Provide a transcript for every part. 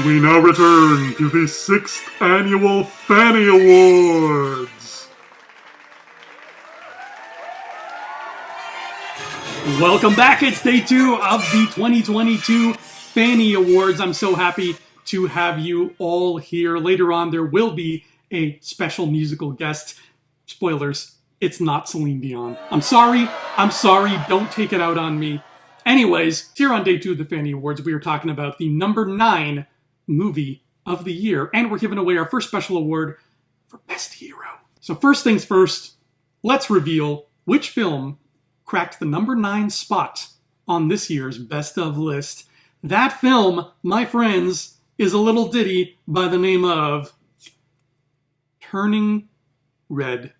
We now return to the 6th annual Fannie Awards. Welcome back. It's day 2 of the 2022 Fannie Awards. I'm so happy to have you all here. Later on, there will be a special musical guest. Spoilers, it's not Celine Dion. I'm sorry. Don't take it out on me. Anyways, here on day 2 of the Fannie Awards, we are talking about the number 9 movie of the year, and we're giving away our first special award for Best Hero. So first things first, let's reveal which film cracked the number 9 spot on this year's Best of list. That film, my friends, is a little ditty by the name of Turning Red.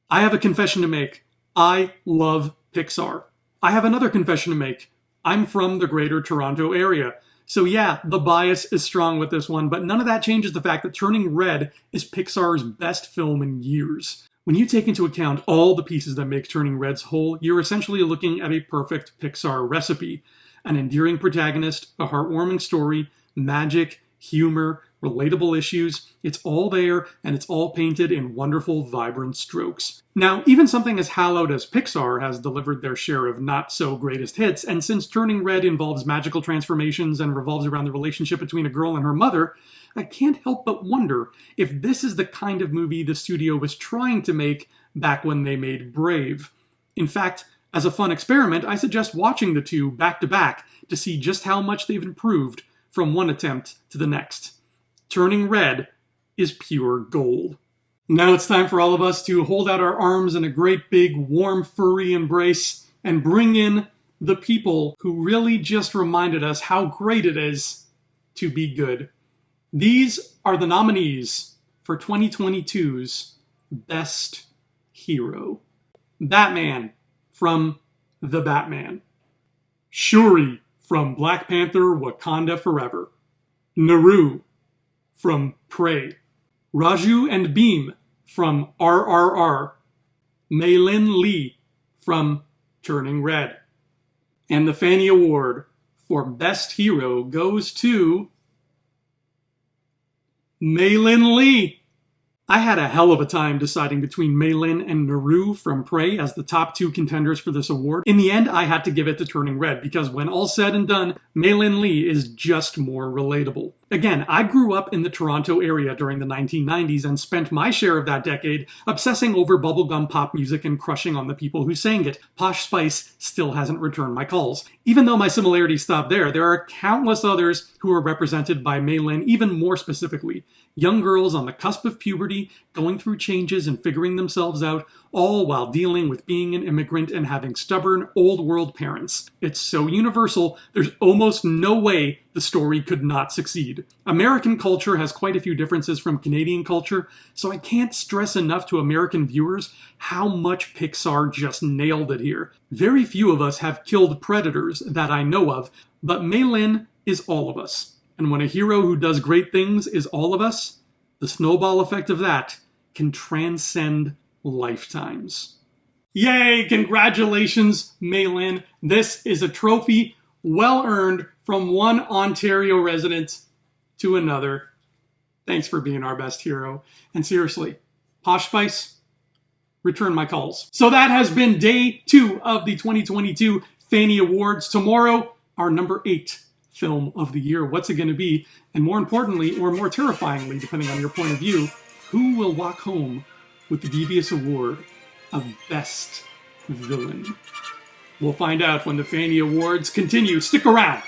I have a confession to make. I love Pixar. I have another confession to make. I'm from the greater Toronto area. So yeah, the bias is strong with this one, but none of that changes the fact that Turning Red is Pixar's best film in years. When you take into account all the pieces that make Turning Red's whole, you're essentially looking at a perfect Pixar recipe. An endearing protagonist, a heartwarming story, magic, humor, relatable issues. It's all there, and it's all painted in wonderful, vibrant strokes. Now, even something as hallowed as Pixar has delivered their share of not-so-greatest hits, and since Turning Red involves magical transformations and revolves around the relationship between a girl and her mother, I can't help but wonder if this is the kind of movie the studio was trying to make back when they made Brave. In fact, as a fun experiment, I suggest watching the two back-to-back to see just how much they've improved from one attempt to the next. Turning Red is pure gold. Now it's time for all of us to hold out our arms in a great big warm furry embrace and bring in the people who really just reminded us how great it is to be good. These are the nominees for 2022's Best Hero. Batman from The Batman. Shuri from Black Panther Wakanda Forever. Naru from Prey. Raju and Beam from RRR. Mei Lin Lee from Turning Red. And the Fannie Award for Best Hero goes to Mei Lin Lee. I had a hell of a time deciding between Mei Lin and Naru from Prey as the top 2 contenders for this award. In the end, I had to give it to Turning Red because when all said and done, Mei Lin Lee is just more relatable. Again, I grew up in the Toronto area during the 1990s and spent my share of that decade obsessing over bubblegum pop music and crushing on the people who sang it. Posh Spice still hasn't returned my calls. Even though my similarities stop there are countless others who are represented by Mei Lin even more specifically. Young girls on the cusp of puberty, going through changes and figuring themselves out, all while dealing with being an immigrant and having stubborn, old-world parents. It's so universal, there's almost no way the story could not succeed. American culture has quite a few differences from Canadian culture, so I can't stress enough to American viewers how much Pixar just nailed it here. Very few of us have killed predators that I know of, but Mei Lin is all of us. And when a hero who does great things is all of us, the snowball effect of that can transcend lifetimes. Yay! Congratulations, Mei Lin. This is a trophy well earned from one Ontario resident to another. Thanks for being our best hero. And seriously, Posh Spice, return my calls. So that has been day 2 of the 2022 Fannie Awards. Tomorrow, our number 8 film of the year. What's it going to be? And more importantly, or more terrifyingly, depending on your point of view, who will walk home with the devious award of Best Villain? We'll find out when the Fannie Awards continue. Stick around!